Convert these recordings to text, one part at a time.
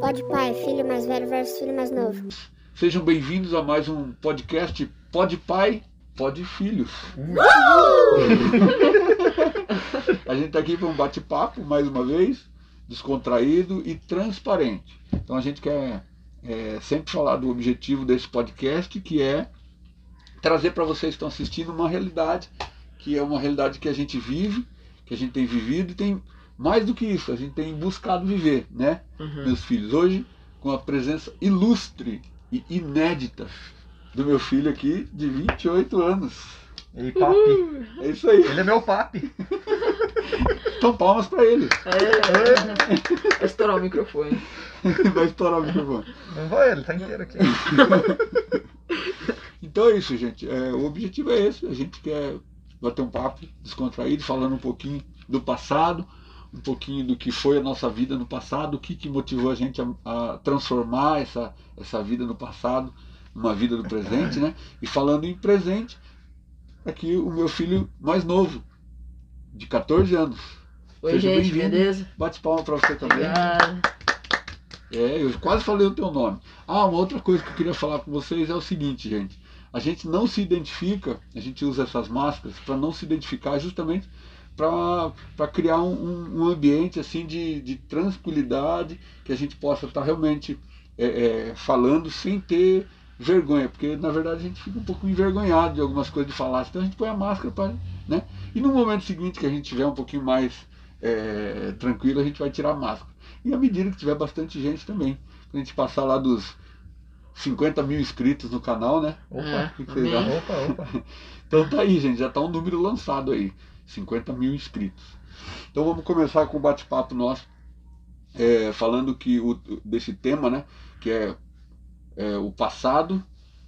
Pode pai, filho mais velho versus filho mais novo. Sejam bem-vindos a mais um podcast Pode Pai, Pode Filhos. A gente está aqui para um bate-papo, mais uma vez, descontraído e transparente. Então a gente quer sempre falar do objetivo desse podcast, que é trazer para vocês que estão assistindo uma realidade, que é uma realidade que a gente vive, que a gente tem vivido e tem mais do que isso, a gente tem buscado viver, né, meus filhos? Hoje, com a presença ilustre e inédita do meu filho aqui, de 28 anos. Ei, papi. É isso aí. Ele é meu papi. Então palmas pra ele. Vai estourar o microfone. Vai estourar o microfone. Não vai, ele tá inteiro aqui. Então é isso, gente. O objetivo é esse. A gente quer bater um papo descontraído, falando um pouquinho do passado, um pouquinho do que foi a nossa vida no passado, o que motivou a gente a transformar essa vida no passado numa vida do presente, né? E falando em presente, aqui o meu filho mais novo, de 14 anos. Oi, Seja gente, bem-vindo. beleza? Bate palma pra você também. Obrigado. Eu quase falei o teu nome. Uma outra coisa que eu queria falar com vocês é o seguinte, gente. A gente não se identifica, a gente usa essas máscaras para não se identificar, justamente para criar um ambiente assim de tranquilidade, que a gente possa estar realmente falando sem ter vergonha, porque na verdade a gente fica um pouco envergonhado de algumas coisas de falar, então a gente põe a máscara para, né? E no momento seguinte que a gente tiver um pouquinho mais tranquilo, a gente vai tirar a máscara. E à medida que tiver bastante gente também, quando a gente passar lá dos 50 mil inscritos no canal, né? Opa, O que vocês acham? opa. Então tá aí, gente, já tá um número lançado aí, 50 mil inscritos. Então vamos começar com o bate-papo nosso, falando desse tema, né? Que é o passado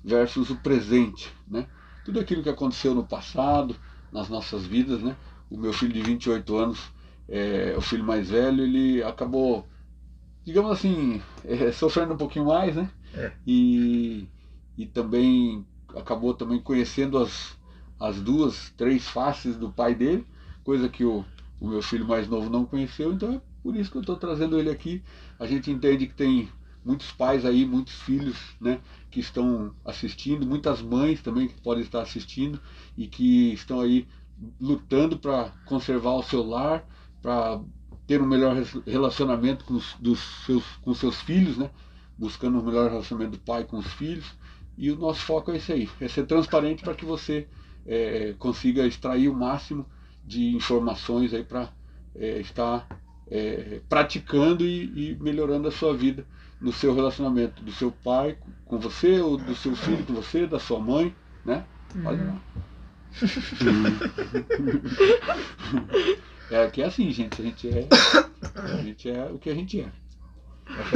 versus o presente, né? Tudo aquilo que aconteceu no passado, nas nossas vidas, né? O meu filho de 28 anos, o filho mais velho, ele acabou, digamos assim, sofrendo um pouquinho mais, né? E também acabou também conhecendo as duas, três faces do pai dele, coisa que o meu filho mais novo não conheceu, então é por isso que eu estou trazendo ele aqui. A gente entende que tem muitos pais aí, muitos filhos, né, que estão assistindo, muitas mães também que podem estar assistindo e que estão aí lutando para conservar o seu lar, para ter um melhor relacionamento com seus filhos, né, buscando um melhor relacionamento do pai com os filhos. E o nosso foco é isso aí, é ser transparente para que você consiga extrair o máximo de informações aí para estar praticando e melhorando a sua vida no seu relacionamento do seu pai com você, ou do seu filho com você, da sua mãe, né? Olha lá. Que é assim, gente. A gente é o que a gente é.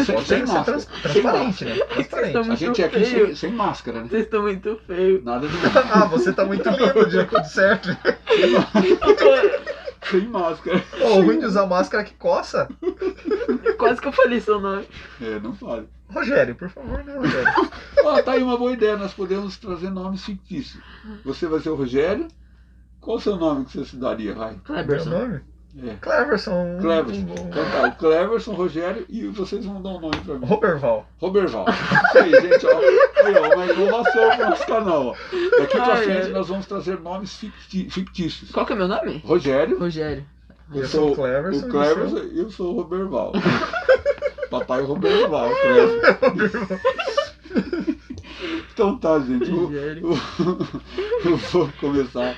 Sem máscara. Transparente, né? Transparente. A gente é aqui sem máscara, né? Vocês estão muito feios. Nada de Você tá muito lindo, de tudo certo. sem máscara. O ruim de usar máscara é que coça. Quase que eu falei seu nome. Não fale. Rogério, por favor, né, Rogério? Tá aí uma boa ideia, nós podemos trazer nomes fictícios. Você vai ser o Rogério. Qual o seu nome que você se daria, vai? Meu Cleberson. nome? Cleverson. Então tá, o Cleverson, Rogério, e vocês vão dar um nome pra mim. Roberval. Isso aí, gente, ó. Uma inovação pro nosso canal, ó. Daqui pra frente nós vamos trazer nomes fictícios. Qual que é meu nome? Rogério. Rogério. Eu sou o Cleverson. O Cleverson e eu sou o Roberval. Papai Roberval, Cleverson. Então tá, gente. Eu vou começar.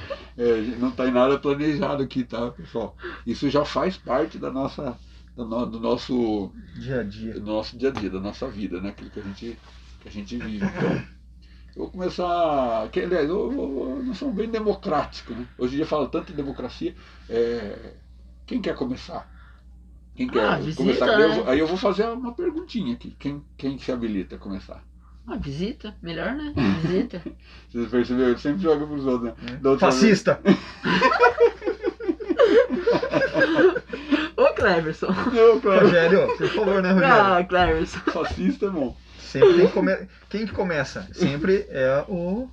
Não está em nada planejado aqui, tá, pessoal? Isso já faz parte do nosso dia a dia. Do nosso dia a dia, da nossa vida, né? Aquilo que a gente vive. Então, eu vou começar. Aliás, nós somos bem democráticos, né? Hoje em dia fala tanto de democracia. Quem quer começar? Quem quer começar? Né? Aí eu vou fazer uma perguntinha aqui. Quem se habilita a começar? Visita, melhor, né? Visita. Vocês perceberam? Ele sempre joga pros outros, né? Fascista! Ô, Cleverson. Rogério, por favor, né, Rogério? Cleverson. Fascista é bom. Sempre tem Quem que começa? Sempre é o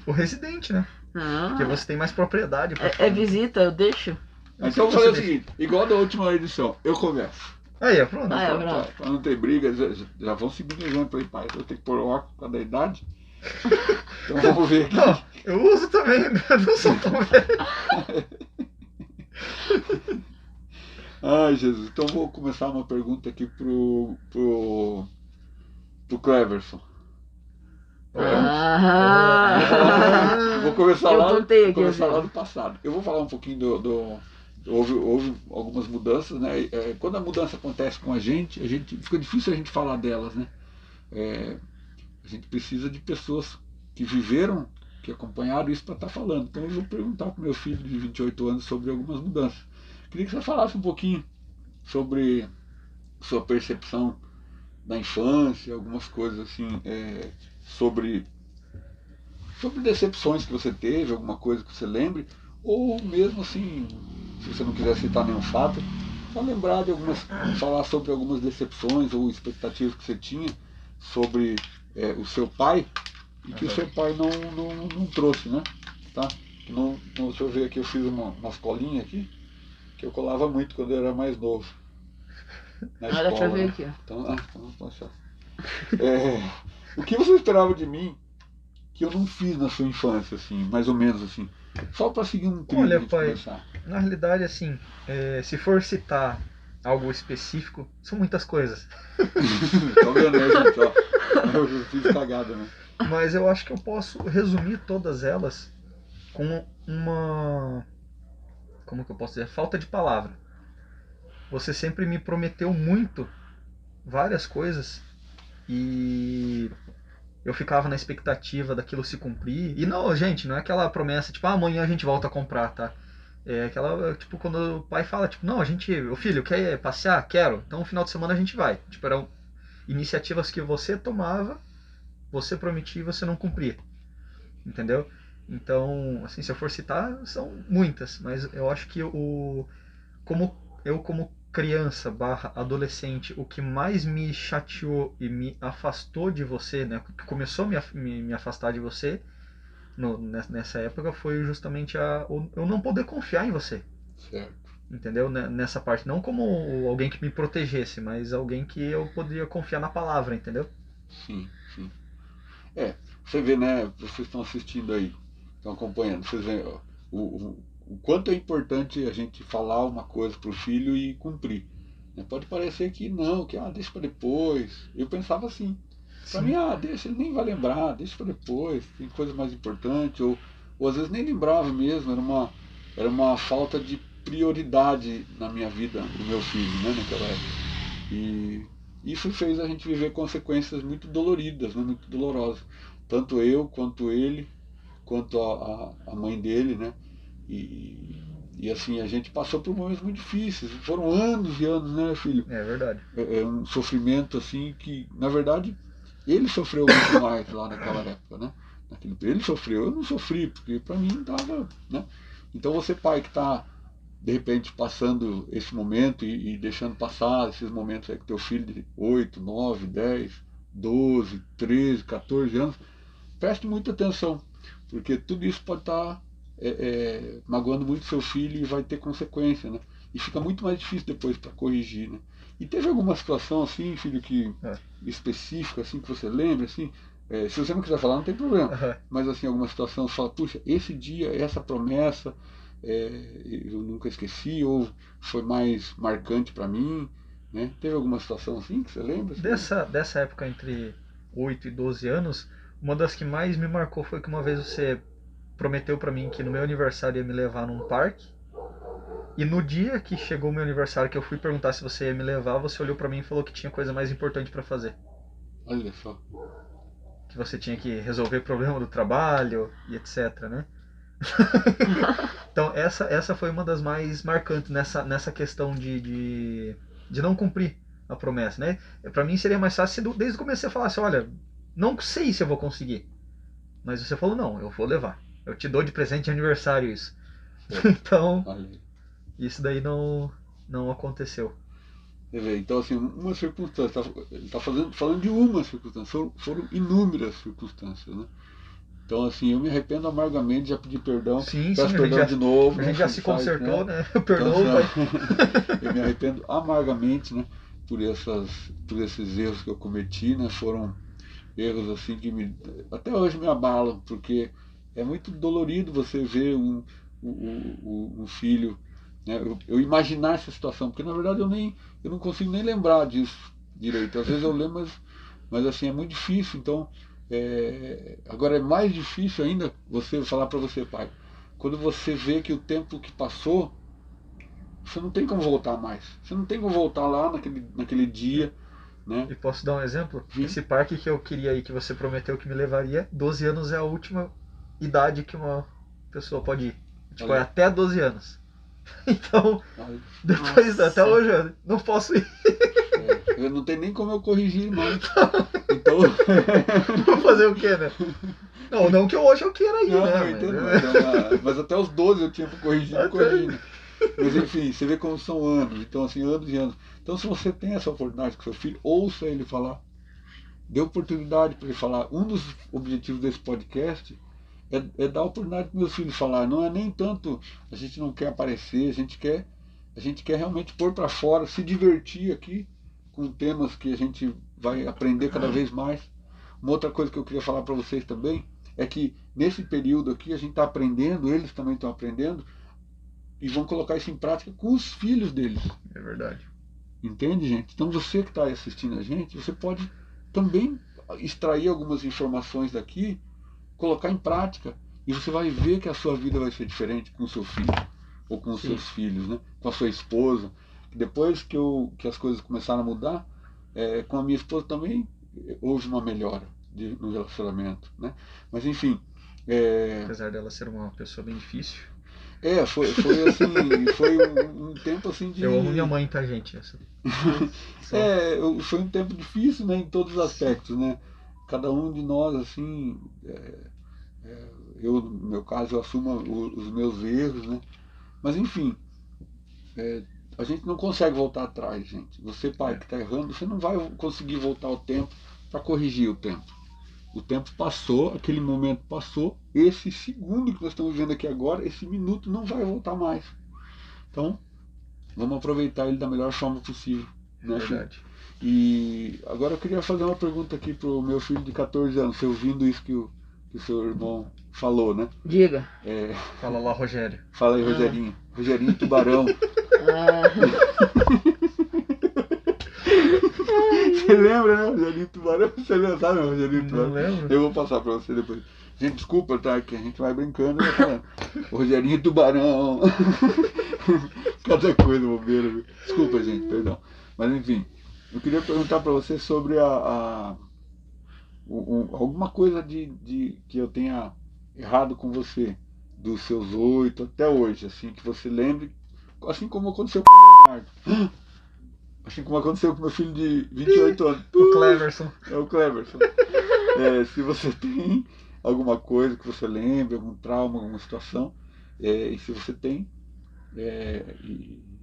residente, né? Porque você tem mais propriedade. Visita, eu deixo. Então eu vou fazer o seguinte, igual da última edição, eu começo. Aí, pronto. Ah, é, Pra, pronto. pra não ter briga, já vão seguindo o exemplo aí, pai. Eu tenho que pôr óculos por causa da idade. Então vamos ver aqui. Não, eu uso também, eu não sou tão velho. Ai, Jesus. Então vou começar uma pergunta aqui pro Cleverson. Ah, Vou começar eu lá, contei vou aqui, começar assim. lá do passado. Eu vou falar um pouquinho houve algumas mudanças, né? Quando a mudança acontece com a gente fica difícil a gente falar delas, né? A gente precisa de pessoas que viveram, que acompanharam isso para estar falando. Então eu vou perguntar para o meu filho de 28 anos sobre algumas mudanças. Queria que você falasse um pouquinho sobre sua percepção da infância, algumas coisas assim, sobre decepções que você teve, alguma coisa que você lembre, ou mesmo assim, se você não quiser citar nenhum fato, só lembrar de falar sobre algumas decepções ou expectativas que você tinha sobre o seu pai e que o seu pai não trouxe, né? Tá? Deixa eu ver aqui, eu fiz umas colinhas aqui, que eu colava muito quando eu era mais novo. Na Olha escola, pra ver né? aqui, ó. Então vamos achar. O que você esperava de mim que eu não fiz na sua infância, assim, mais ou menos assim? Só para seguir um trilho. Olha, pra gente pai, começar. na realidade, assim, se for citar algo específico, são muitas coisas. Tá vendo aí, gente? Ó, eu fiz cagada, né? Mas eu acho que eu posso resumir todas elas com uma... Como que eu posso dizer? Falta de palavra. Você sempre me prometeu muito, várias coisas, e eu ficava na expectativa daquilo se cumprir. E não, gente, não é aquela promessa, tipo, amanhã a gente volta a comprar, tá? É aquela, tipo, quando o pai fala, tipo, não, o filho, quer passear? Quero. Então, no final de semana a gente vai. Tipo, eram iniciativas que você tomava, você prometia e você não cumpria. Entendeu? Então, assim, se eu for citar, são muitas. Mas eu acho que como criança / adolescente, o que mais me chateou e me afastou de você, né, que começou a me afastar de você nessa época, foi justamente eu não poder confiar em você. Certo. Entendeu? Nessa parte, não como alguém que me protegesse, mas alguém que eu poderia confiar na palavra, entendeu? Sim. Você vê, né? Vocês estão assistindo aí, estão acompanhando, vocês veem ó, o quanto é importante a gente falar uma coisa pro filho e cumprir. Pode parecer que não, que deixa para depois. Eu pensava assim. Para mim, deixa, ele nem vai lembrar, deixa para depois, tem coisa mais importante, ou às vezes nem lembrava mesmo, era uma falta de prioridade na minha vida, do meu filho, né, naquela época. E isso fez a gente viver consequências muito doloridas, né, muito dolorosas. Tanto eu, quanto ele, quanto a mãe dele, né? E assim, a gente passou por momentos muito difíceis. Foram anos e anos, né, filho? É verdade. É um sofrimento assim que, na verdade, ele sofreu muito mais lá naquela época, né? Ele sofreu, eu não sofri, porque para mim estava, né? Então você, pai, que está de repente passando esse momento e deixando passar esses momentos aí com teu filho de 8, 9, 10, 12, 13, 14 anos, preste muita atenção, porque tudo isso pode estar magoando muito seu filho e vai ter consequência, né? E fica muito mais difícil depois para corrigir, né? E teve alguma situação assim, filho, que específica, assim, que você lembra, assim? Se você não quiser falar, não tem problema. Mas assim, alguma situação, você fala, puxa, esse dia, essa promessa, eu nunca esqueci, ou foi mais marcante para mim, né? Teve alguma situação assim que você lembra? Assim? Dessa época entre 8 e 12 anos, uma das que mais me marcou foi que uma vez você prometeu para mim que no meu aniversário ia me levar num parque. E no dia que chegou o meu aniversário, que eu fui perguntar se você ia me levar, você olhou pra mim e falou que tinha coisa mais importante pra fazer. Olha só. Que você tinha que resolver problema do trabalho e etc, né? Então essa foi uma das mais marcantes nessa questão de não cumprir a promessa, né? Pra mim seria mais fácil se desde o começo você falasse, olha, não sei se eu vou conseguir. Mas você falou, não, eu vou levar. Eu te dou de presente de aniversário isso. Então, isso daí não aconteceu. Então, assim, uma circunstância, ele está falando de uma circunstância, foram inúmeras circunstâncias, né? Então, assim, eu me arrependo amargamente, já pedi perdão, peço perdão de novo. A gente já se consertou, né? Perdoa, então, eu me arrependo amargamente, né? por esses erros que eu cometi, né? Foram erros assim que até hoje me abalam, porque é muito dolorido você ver um filho, né? Eu imaginar essa situação, porque na verdade eu não consigo nem lembrar disso direito. Às vezes eu lembro, mas assim, é muito difícil. Então, agora é mais difícil ainda você falar para você, pai, quando você vê que o tempo que passou, você não tem como voltar mais. Você não tem como voltar lá naquele dia, né? E posso dar um exemplo? Sim. Esse parque que eu queria ir, que você prometeu que me levaria, 12 anos é a última idade que uma pessoa pode ir. Tipo, Olha. é até 12 anos. Então, Ai, depois, Nossa. até hoje, eu não posso ir. eu não tenho nem como eu corrigir mais. Então, Vou fazer o quê, né? Não que hoje eu queira ir, não, né? eu entendo, mas até os 12 eu tinha corrigido. Mas enfim, você vê como são anos. Então, assim, anos e anos. Então, se você tem essa oportunidade com seu filho, ouça ele falar. Dê oportunidade para ele falar. Um dos objetivos desse podcast é dar oportunidade para meus filhos falar. Não é nem tanto, a gente não quer aparecer, a gente quer realmente pôr para fora, se divertir aqui com temas que a gente vai aprender cada vez mais. Uma outra coisa que eu queria falar para vocês também é que nesse período aqui a gente está aprendendo, eles também estão aprendendo, e vão colocar isso em prática com os filhos deles. É verdade. Entende, gente? Então você que está assistindo a gente, você pode também extrair algumas informações daqui, colocar em prática, e você vai ver que a sua vida vai ser diferente com o seu filho, ou com os seus filhos, né? Com a sua esposa. Depois que as coisas começaram a mudar, com a minha esposa também houve uma melhora no relacionamento, né? Mas enfim... Apesar dela ser uma pessoa bem difícil. Foi assim, foi um tempo assim de... Eu amo minha mãe, tá, gente? Essa... foi um tempo difícil, né, em todos os aspectos, né? Cada um de nós, assim, eu, no meu caso, eu assumo os meus erros, né? Mas enfim, a gente não consegue voltar atrás, gente. Você, pai, que está errando, você não vai conseguir voltar ao tempo para corrigir o tempo. O tempo passou, aquele momento passou, esse segundo que nós estamos vivendo aqui agora, esse minuto não vai voltar mais. Então, vamos aproveitar ele da melhor forma possível. Né, verdade. filho? E agora eu queria fazer uma pergunta aqui pro meu filho de 14 anos, você ouvindo isso que o seu irmão falou, né? Diga. Fala lá, Rogério. Fala aí, Rogerinho. Rogerinho Tubarão. Você lembra, né, Rogerinho Tubarão? Você lembra, sabe, Rogerinho Tubarão? Não lembro. Eu vou passar pra você depois. Gente, desculpa, tá? Que a gente vai brincando e vai falando. O Rogerinho Tubarão. Cada coisa bobeira, viu? Desculpa, gente, perdão. Mas enfim, eu queria perguntar pra você sobre alguma coisa que eu tenha errado com você, dos seus 8 até hoje, assim, que você lembre, assim como aconteceu com o Leonardo. Assim como aconteceu com meu filho de 28 anos. O Cleverson. É o Cleverson. Se você tem alguma coisa que você lembre, algum trauma, alguma situação, e se você tem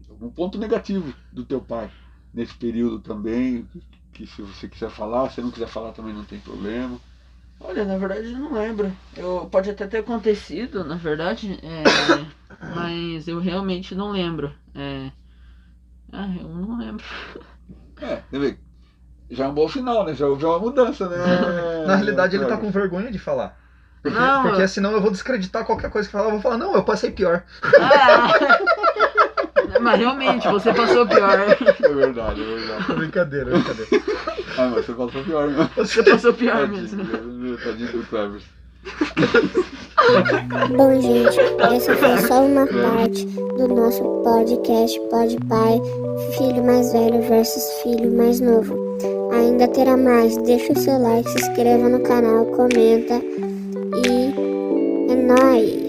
algum ponto negativo do teu pai nesse período também, que se você quiser falar, se não quiser falar também não tem problema. Olha, na verdade eu não lembro. Pode até ter acontecido, na verdade, mas eu realmente não lembro. Eu não lembro. Já é um bom sinal, né? Já houve uma mudança, né? Na realidade ele tá com vergonha de falar. Porque senão eu vou desacreditar qualquer coisa que falar. Eu vou falar, não, eu passei pior. Mas realmente, você passou pior. É verdade. Brincadeira. Mas você passou pior mesmo. Você passou pior mesmo. Tadinho do Cleverson. Bom, gente, essa foi só uma parte do nosso podcast Pode Pai, filho mais velho versus filho mais novo. Ainda terá mais, deixa o seu like, se inscreva no canal, comenta e é nóis!